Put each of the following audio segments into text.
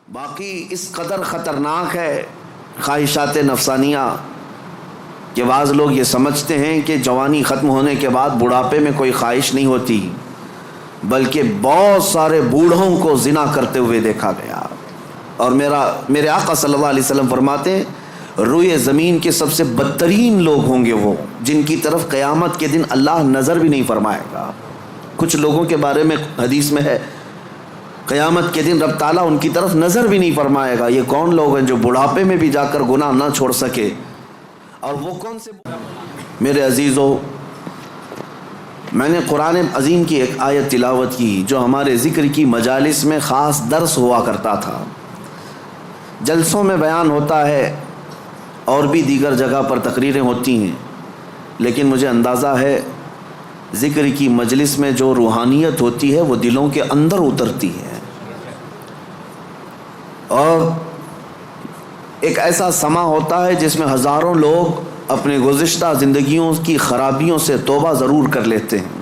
باقی اس قدر خطرناک ہے خواہشات نفسانیہ کہ بعض لوگ یہ سمجھتے ہیں کہ جوانی ختم ہونے کے بعد بڑھاپے میں کوئی خواہش نہیں ہوتی، بلکہ بہت سارے بوڑھوں کو زنا کرتے ہوئے دیکھا گیا۔ اور میرے آقا صلی اللہ علیہ وسلم فرماتے ہیں روئے زمین کے سب سے بدترین لوگ ہوں گے وہ جن کی طرف قیامت کے دن اللہ نظر بھی نہیں فرمائے گا۔ کچھ لوگوں کے بارے میں حدیث میں ہے قیامت کے دن رب تعالیٰ ان کی طرف نظر بھی نہیں فرمائے گا۔ یہ کون لوگ ہیں جو بڑھاپے میں بھی جا کر گناہ نہ چھوڑ سکے؟ اور وہ کون سے؟ میرے عزیزو، میں نے قرآن عظیم کی ایک آیت تلاوت کی جو ہمارے ذکر کی مجالس میں خاص درس ہوا کرتا تھا، جلسوں میں بیان ہوتا ہے اور بھی دیگر جگہ پر تقریریں ہوتی ہیں، لیکن مجھے اندازہ ہے ذکر کی مجلس میں جو روحانیت ہوتی ہے وہ دلوں کے اندر اترتی ہے، اور ایک ایسا سما ہوتا ہے جس میں ہزاروں لوگ اپنے گزشتہ زندگیوں کی خرابیوں سے توبہ ضرور کر لیتے ہیں۔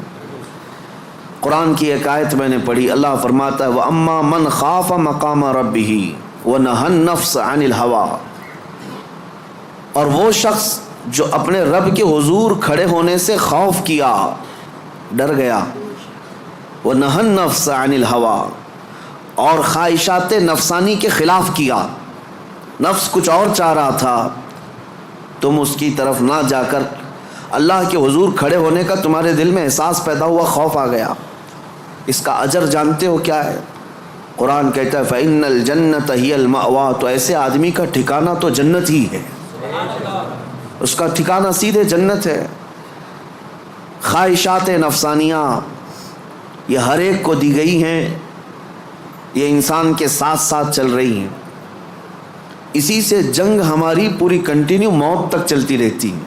قرآن کی ایک آیت میں نے پڑھی، اللہ فرماتا ہے وَأَمَّا مَنْ خَافَ مَقَامَ رَبِّهِ وَنَهَى النَّفْسَ عَنِ الْهَوَىٰ، اور وہ شخص جو اپنے رب کے حضور کھڑے ہونے سے خوف کیا، ڈر گیا، وَنَهَى النَّفْسَ عَنِ الْهَوَىٰ، اور خواہشات نفسانی کے خلاف کیا، نفس کچھ اور چاہ رہا تھا، تم اس کی طرف نہ جا کر اللہ کے حضور کھڑے ہونے کا تمہارے دل میں احساس پیدا ہوا، خوف آ گیا۔ اس کا اجر جانتے ہو کیا ہے؟ قرآن کہتا ہے فَإِنَّ الْجَنَّةَ هِيَ الْمَأْوَىٰ، تو ایسے آدمی کا ٹھکانہ تو جنت ہی ہے، اس کا ٹھکانہ سیدھے جنت ہے۔ خواہشات نفسانیہ یہ ہر ایک کو دی گئی ہیں، یہ انسان کے ساتھ ساتھ چل رہی ہیں، اسی سے جنگ ہماری پوری کنٹینیو موت تک چلتی رہتی ہے۔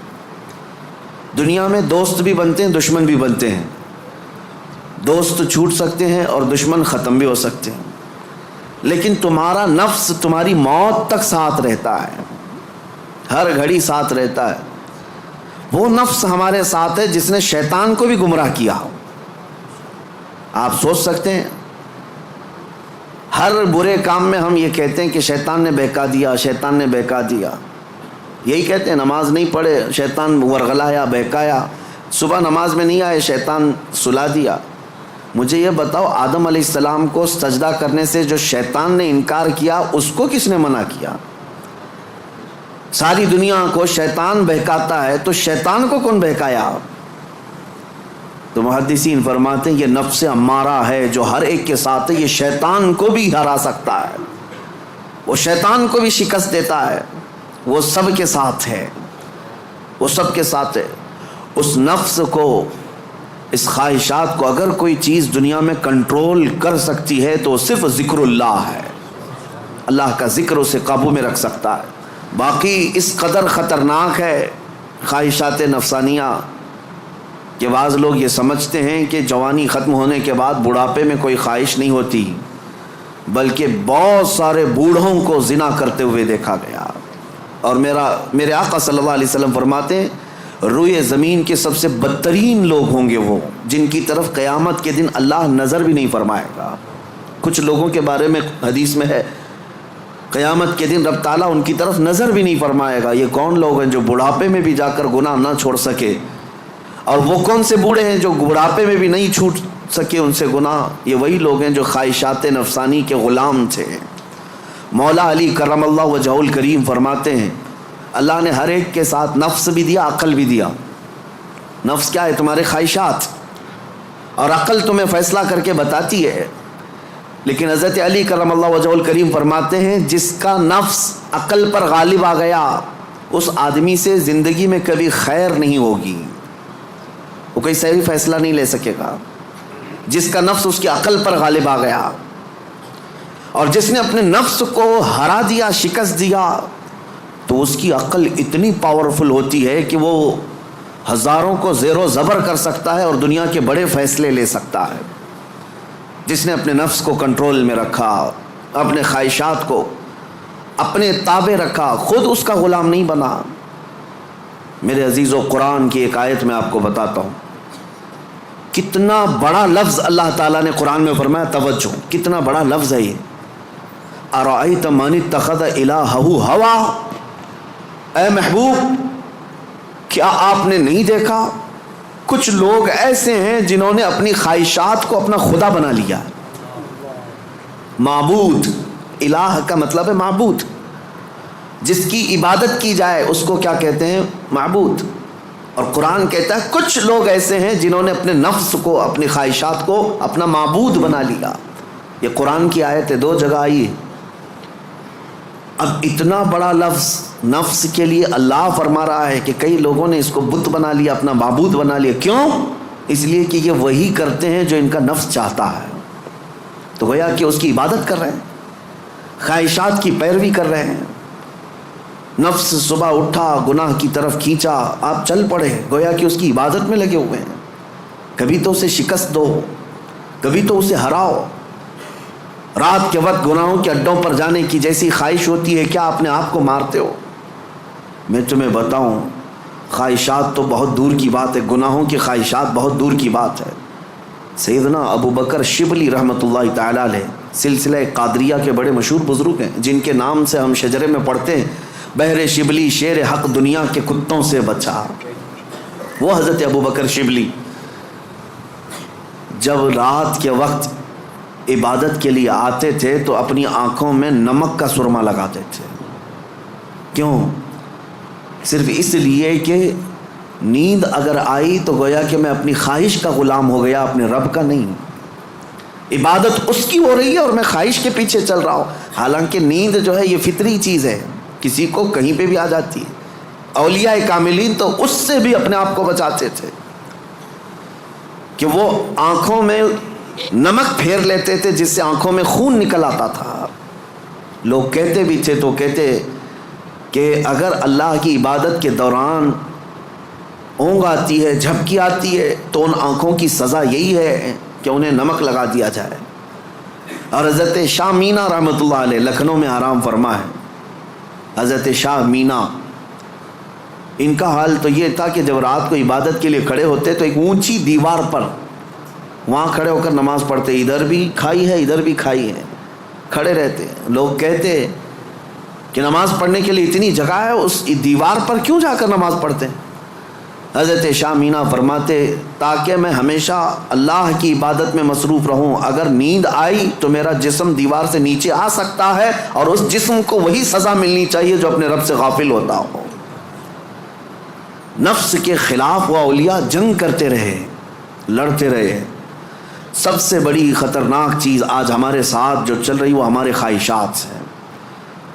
دنیا میں دوست بھی بنتے ہیں، دشمن بھی بنتے ہیں، دوست چھوٹ سکتے ہیں اور دشمن ختم بھی ہو سکتے ہیں، لیکن تمہارا نفس تمہاری موت تک ساتھ رہتا ہے، ہر گھڑی ساتھ رہتا ہے۔ وہ نفس ہمارے ساتھ ہے جس نے شیطان کو بھی گمراہ کیا۔ آپ سوچ سکتے ہیں ہر برے کام میں ہم یہ کہتے ہیں کہ شیطان نے بہکا دیا، شیطان نے بہکا دیا، یہی کہتے ہیں نماز نہیں پڑھے شیطان ورغلایا، بہکایا، صبح نماز میں نہیں آئے شیطان سلا دیا۔ مجھے یہ بتاؤ آدم علیہ السلام کو سجدہ کرنے سے جو شیطان نے انکار کیا اس کو کس نے منع کیا؟ ساری دنیا کو شیطان بہکاتا ہے تو شیطان کو کون بہکایا؟ تو محدثین فرماتے ہیں یہ نفس امارہ ہے جو ہر ایک کے ساتھ ہے، یہ شیطان کو بھی ہرا سکتا ہے، وہ شیطان کو بھی شکست دیتا ہے، وہ سب کے ساتھ ہے، وہ سب کے ساتھ ہے۔ اس نفس کو، اس خواہشات کو اگر کوئی چیز دنیا میں کنٹرول کر سکتی ہے تو وہ صرف ذکر اللہ ہے، اللہ کا ذکر اسے قابو میں رکھ سکتا ہے۔ باقی اس قدر خطرناک ہے خواہشات نفسانیہ کہ بعض لوگ یہ سمجھتے ہیں کہ جوانی ختم ہونے کے بعد بڑھاپے میں کوئی خواہش نہیں ہوتی، بلکہ بہت سارے بوڑھوں کو زنا کرتے ہوئے دیکھا گیا۔ اور میرے آقا صلی اللہ علیہ وسلم فرماتے ہیں روئے زمین کے سب سے بدترین لوگ ہوں گے وہ جن کی طرف قیامت کے دن اللہ نظر بھی نہیں فرمائے گا۔ کچھ لوگوں کے بارے میں حدیث میں ہے قیامت کے دن رب تعالیٰ ان کی طرف نظر بھی نہیں فرمائے گا۔ یہ کون لوگ ہیں جو بڑھاپے میں بھی جا کر گناہ نہ چھوڑ سکے؟ اور وہ کون سے بوڑھے ہیں جو بڑھاپے میں بھی نہیں چھوٹ سکے ان سے گناہ؟ یہ وہی لوگ ہیں جو خواہشات نفسانی کے غلام تھے۔ مولا علی کرم اللہ وجہہ الکریم فرماتے ہیں اللہ نے ہر ایک کے ساتھ نفس بھی دیا، عقل بھی دیا۔ نفس کیا ہے؟ تمہارے خواہشات، اور عقل تمہیں فیصلہ کر کے بتاتی ہے۔ لیکن حضرت علی کرم اللہ وجہہ الکریم فرماتے ہیں جس کا نفس عقل پر غالب آ گیا اس آدمی سے زندگی میں کبھی خیر نہیں ہوگی، وہ کوئی صحیح فیصلہ نہیں لے سکے گا۔ جس کا نفس اس کی عقل پر غالب آ گیا، اور جس نے اپنے نفس کو ہرا دیا، شکست دیا، تو اس کی عقل اتنی پاورفل ہوتی ہے کہ وہ ہزاروں کو زیر و زبر کر سکتا ہے اور دنیا کے بڑے فیصلے لے سکتا ہے۔ جس نے اپنے نفس کو کنٹرول میں رکھا، اپنے خواہشات کو اپنے تابع رکھا، خود اس کا غلام نہیں بنا۔ میرے عزیزو، قرآن کی ایک آیت میں آپ کو بتاتا ہوں، کتنا بڑا لفظ اللہ تعالیٰ نے قرآن میں فرمایا، توجہ، کتنا بڑا لفظ ہے یہ۔ ارأیت من اتخذ الہہ ہوا، اے محبوب کیا آپ نے نہیں دیکھا کچھ لوگ ایسے ہیں جنہوں نے اپنی خواہشات کو اپنا خدا بنا لیا۔ معبود، الہ کا مطلب ہے معبود، جس کی عبادت کی جائے اس کو کیا کہتے ہیں؟ معبود۔ اور قرآن کہتا ہے کچھ لوگ ایسے ہیں جنہوں نے اپنے نفس کو، اپنی خواہشات کو اپنا معبود بنا لیا۔ یہ قرآن کی آیت ہے، 2 جگہ آئی ہے۔ اب اتنا بڑا لفظ نفس کے لیے اللہ فرما رہا ہے کہ کئی لوگوں نے اس کو بت بنا لیا، اپنا معبود بنا لیا۔ کیوں؟ اس لیے کہ یہ وہی کرتے ہیں جو ان کا نفس چاہتا ہے، تو گویا کہ اس کی عبادت کر رہے ہیں، خواہشات کی پیروی کر رہے ہیں۔ نفس صبح اٹھا گناہ کی طرف کھینچا، آپ چل پڑے، گویا کہ اس کی عبادت میں لگے ہوئے ہیں۔ کبھی تو اسے شکست دو، کبھی تو اسے ہراؤ۔ رات کے وقت گناہوں کے اڈوں پر جانے کی جیسی خواہش ہوتی ہے، کیا اپنے آپ کو مارتے ہو؟ میں تمہیں بتاؤں، خواہشات تو بہت دور کی بات ہے، گناہوں کی خواہشات بہت دور کی بات ہے۔ سیدنا ابو بکر شبلی رحمۃ اللہ تعالی علیہ سلسلہ قادریہ کے بڑے مشہور بزرگ ہیں، جن کے نام سے ہم شجرے میں پڑھتے ہیں، بہر شبلی شیر حق دنیا کے کتوں سے بچا۔ وہ حضرت ابو بکر شبلی جب رات کے وقت عبادت کے لیے آتے تھے تو اپنی آنکھوں میں نمک کا سرما لگاتے تھے۔ کیوں؟ صرف اس لیے کہ نیند اگر آئی تو گویا کہ میں اپنی خواہش کا غلام ہو گیا، اپنے رب کا نہیں۔ عبادت اس کی ہو رہی ہے اور میں خواہش کے پیچھے چل رہا ہوں۔ حالانکہ نیند جو ہے یہ فطری چیز ہے، کسی کو کہیں پہ بھی آ جاتی ہے۔ اولیاء کاملین تو اس سے بھی اپنے آپ کو بچاتے تھے کہ وہ آنکھوں میں نمک پھیر لیتے تھے جس سے آنکھوں میں خون نکل آتا تھا۔ لوگ کہتے بھی تھے تو کہتے کہ اگر اللہ کی عبادت کے دوران اونگ آتی ہے، جھپکی آتی ہے، تو ان آنکھوں کی سزا یہی ہے کہ انہیں نمک لگا دیا جائے۔ اور حضرت شاہ مینا رحمۃ اللہ علیہ لکھنؤ میں آرام فرما ہے، حضرت شاہ مینا، ان کا حال تو یہ تھا کہ جب رات کو عبادت کے لیے کھڑے ہوتے تو ایک اونچی دیوار پر وہاں کھڑے ہو کر نماز پڑھتے، ادھر بھی کھائی ہے ادھر بھی کھائی ہے، کھڑے رہتے۔ لوگ کہتے کہ نماز پڑھنے کے لیے اتنی جگہ ہے، اس دیوار پر کیوں جا کر نماز پڑھتے ہیں؟ حضرت شاہ مینا فرماتے تاکہ میں ہمیشہ اللہ کی عبادت میں مصروف رہوں، اگر نیند آئی تو میرا جسم دیوار سے نیچے آ سکتا ہے اور اس جسم کو وہی سزا ملنی چاہیے جو اپنے رب سے غافل ہوتا ہو۔ نفس کے خلاف وہ اولیاء جنگ کرتے رہے، لڑتے رہے۔ سب سے بڑی خطرناک چیز آج ہمارے ساتھ جو چل رہی وہ ہمارے خواہشات سے ہے۔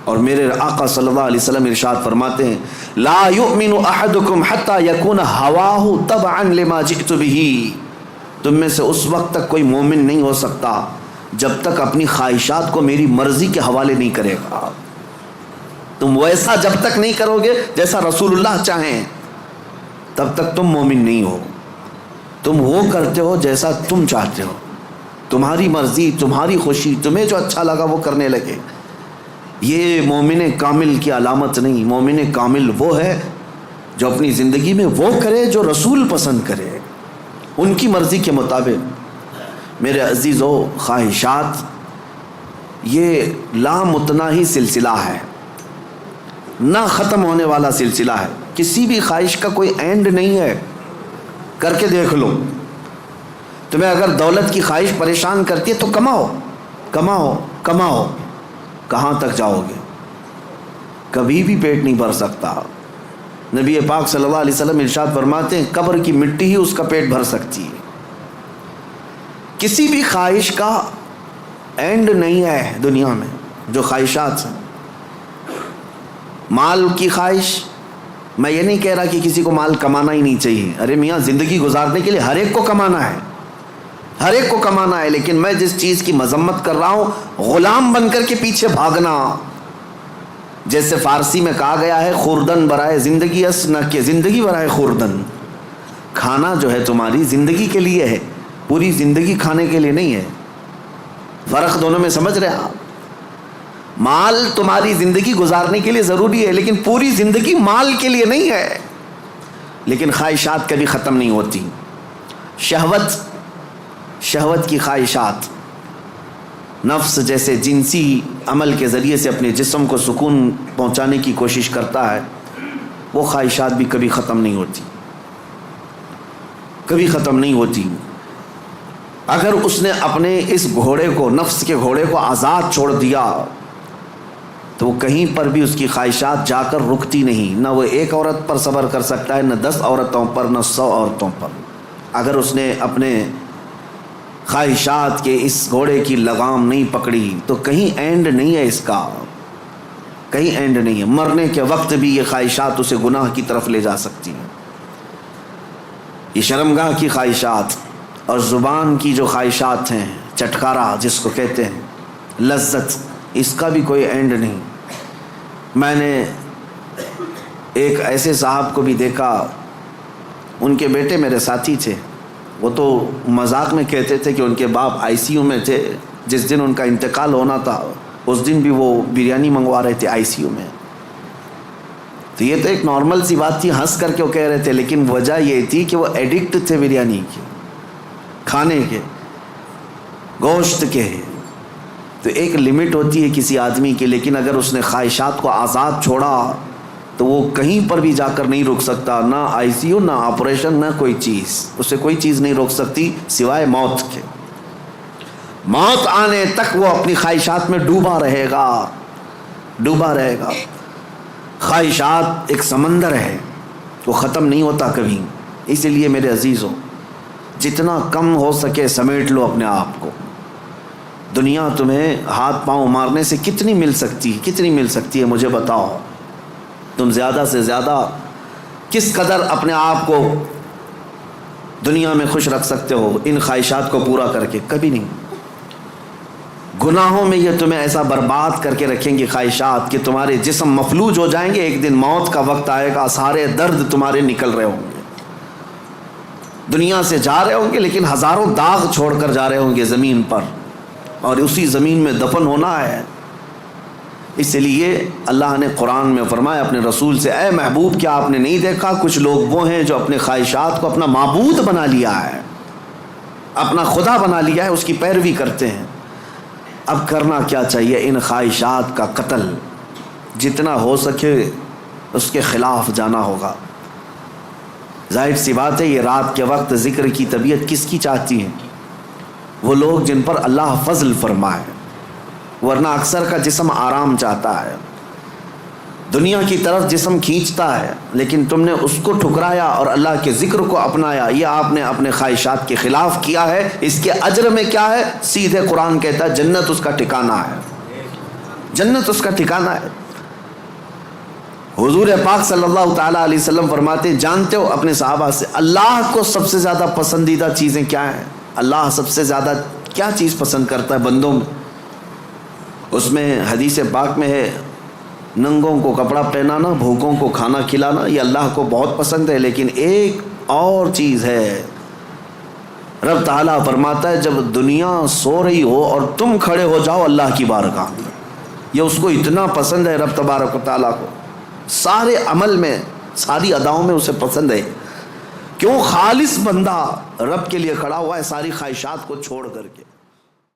اور میرے آقا صلی اللہ علیہ وسلم ارشاد فرماتے ہیں لا یؤمن احدکم حتی یکون ہواہ تبعا لما جئت بہ، تم میں سے اس وقت تک کوئی مومن نہیں ہو سکتا جب تک اپنی خواہشات کو میری مرضی کے حوالے نہیں کرے گا۔ تم ویسا جب تک نہیں کرو گے جیسا رسول اللہ چاہیں تب تک تم مومن نہیں ہو۔ تم وہ کرتے ہو جیسا تم چاہتے ہو، تمہاری مرضی، تمہاری خوشی، تمہیں جو اچھا لگا وہ کرنے لگے۔ یہ مومن کامل کی علامت نہیں۔ مومن کامل وہ ہے جو اپنی زندگی میں وہ کرے جو رسول پسند کرے، ان کی مرضی کے مطابق۔ میرے عزیزو، خواہشات یہ لامتناہی سلسلہ ہے، نہ ختم ہونے والا سلسلہ ہے۔ کسی بھی خواہش کا کوئی اینڈ نہیں ہے، کر کے دیکھ لو۔ تمہیں اگر دولت کی خواہش پریشان کرتی ہے تو کماؤ کماؤ کماؤ، کہاں تک جاؤ گے؟ کبھی بھی پیٹ نہیں بھر سکتا۔ نبی پاک صلی اللہ علیہ وسلم ارشاد فرماتے ہیں قبر کی مٹی ہی اس کا پیٹ بھر سکتی ہے۔ کسی بھی خواہش کا اینڈ نہیں ہے دنیا میں، جو خواہشات ہیں۔ مال کی خواہش، میں یہ نہیں کہہ رہا کہ کسی کو مال کمانا ہی نہیں چاہیے، ارے میاں زندگی گزارنے کے لیے ہر ایک کو کمانا ہے، ہر ایک کو کمانا ہے، لیکن میں جس چیز کی مذمت کر رہا ہوں غلام بن کر کے پیچھے بھاگنا۔ جیسے فارسی میں کہا گیا ہے خوردن برائے زندگی اس نہ کہ زندگی برائے خوردن۔ کھانا جو ہے تمہاری زندگی کے لیے ہے، پوری زندگی کھانے کے لیے نہیں ہے۔ فرق دونوں میں سمجھ رہے آپ؟ مال تمہاری زندگی گزارنے کے لیے ضروری ہے لیکن پوری زندگی مال کے لیے نہیں ہے۔ لیکن خواہشات کبھی ختم نہیں ہوتی۔ شہوت کی خواہشات، نفس جیسے جنسی عمل کے ذریعے سے اپنے جسم کو سکون پہنچانے کی کوشش کرتا ہے، وہ خواہشات بھی کبھی ختم نہیں ہوتی، کبھی ختم نہیں ہوتی۔ اگر اس نے اپنے اس گھوڑے کو، نفس کے گھوڑے کو آزاد چھوڑ دیا تو وہ کہیں پر بھی اس کی خواہشات جا کر رکتی نہیں، نہ وہ ایک عورت پر صبر کر سکتا ہے، نہ 10 عورتوں پر، نہ 100 عورتوں پر۔ اگر اس نے اپنے خواہشات کے اس گھوڑے کی لگام نہیں پکڑی تو کہیں اینڈ نہیں ہے، اس کا کہیں اینڈ نہیں ہے۔ مرنے کے وقت بھی یہ خواہشات اسے گناہ کی طرف لے جا سکتی ہیں۔ یہ شرمگاہ کی خواہشات اور زبان کی جو خواہشات ہیں، چٹکارا جس کو کہتے ہیں، لذت، اس کا بھی کوئی اینڈ نہیں۔ میں نے ایک ایسے صاحب کو بھی دیکھا، ان کے بیٹے میرے ساتھی تھے، وہ تو مذاق میں کہتے تھے کہ ان کے باپ آئی سی یو میں تھے، جس دن ان کا انتقال ہونا تھا اس دن بھی وہ بریانی منگوا رہے تھے آئی سی یو میں۔ تو یہ تو ایک نارمل سی بات تھی، ہنس کر کے وہ کہہ رہے تھے، لیکن وجہ یہ تھی کہ وہ ایڈکٹ تھے بریانی کے، کھانے کے، گوشت کے۔ تو ایک لمٹ ہوتی ہے کسی آدمی کی، لیکن اگر اس نے خواہشات کو آزاد چھوڑا تو وہ کہیں پر بھی جا کر نہیں رک سکتا، نہ آئی سی یو، نہ آپریشن، نہ کوئی چیز، اسے کوئی چیز نہیں روک سکتی سوائے موت کے۔ موت آنے تک وہ اپنی خواہشات میں ڈوبا رہے گا، ڈوبا رہے گا۔ خواہشات ایک سمندر ہے، وہ ختم نہیں ہوتا کبھی۔ اسی لیے میرے عزیزوں، جتنا کم ہو سکے سمیٹ لو اپنے آپ کو۔ دنیا تمہیں ہاتھ پاؤں مارنے سے کتنی مل سکتی ہے، کتنی مل سکتی ہے، مجھے بتاؤ۔ تم زیادہ سے زیادہ کس قدر اپنے آپ کو دنیا میں خوش رکھ سکتے ہو ان خواہشات کو پورا کر کے؟ کبھی نہیں۔ گناہوں میں یہ تمہیں ایسا برباد کر کے رکھیں گی خواہشات کہ تمہارے جسم مفلوج ہو جائیں گے، ایک دن موت کا وقت آئے گا، سارے درد تمہارے نکل رہے ہوں گے، دنیا سے جا رہے ہوں گے لیکن ہزاروں داغ چھوڑ کر جا رہے ہوں گے زمین پر، اور اسی زمین میں دفن ہونا ہے۔ اس لیے اللہ نے قرآن میں فرمایا اپنے رسول سے، اے محبوب کیا آپ نے نہیں دیکھا کچھ لوگ وہ ہیں جو اپنے خواہشات کو اپنا معبود بنا لیا ہے، اپنا خدا بنا لیا ہے، اس کی پیروی کرتے ہیں۔ اب کرنا کیا چاہیے؟ ان خواہشات کا قتل جتنا ہو سکے اس کے خلاف جانا ہوگا۔ ظاہر سی بات ہے، یہ رات کے وقت ذکر کی طبیعت کس کی چاہتی ہے؟ وہ لوگ جن پر اللہ فضل فرمائے، ورنہ اکثر کا جسم آرام چاہتا ہے، دنیا کی طرف جسم کھینچتا ہے، لیکن تم نے اس کو ٹھکرایا اور اللہ کے ذکر کو اپنایا، یہ آپ نے اپنے خواہشات کے خلاف کیا ہے۔ اس کے اجر میں کیا ہے؟ سیدھے قرآن کہتا ہے جنت اس کا ٹھکانہ ہے، جنت اس کا ٹھکانہ ہے۔ حضور پاک صلی اللہ تعالیٰ علیہ وسلم فرماتے ہیں، جانتے ہو اپنے صحابہ سے اللہ کو سب سے زیادہ پسندیدہ چیزیں کیا ہیں؟ اللہ سب سے زیادہ کیا چیز پسند کرتا ہے بندوں میں؟ اس میں حدیث پاک میں ہے، ننگوں کو کپڑا پہنانا، بھوکوں کو کھانا کھلانا، یہ اللہ کو بہت پسند ہے۔ لیکن ایک اور چیز ہے، رب تعالیٰ فرماتا ہے جب دنیا سو رہی ہو اور تم کھڑے ہو جاؤ اللہ کی بارگاہ میں، یہ اس کو اتنا پسند ہے رب تبارک و تعالیٰ کو، سارے عمل میں، ساری اداؤں میں اسے پسند ہے۔ کیوں؟ خالص بندہ رب کے لیے کھڑا ہوا ہے، ساری خواہشات کو چھوڑ کر کے۔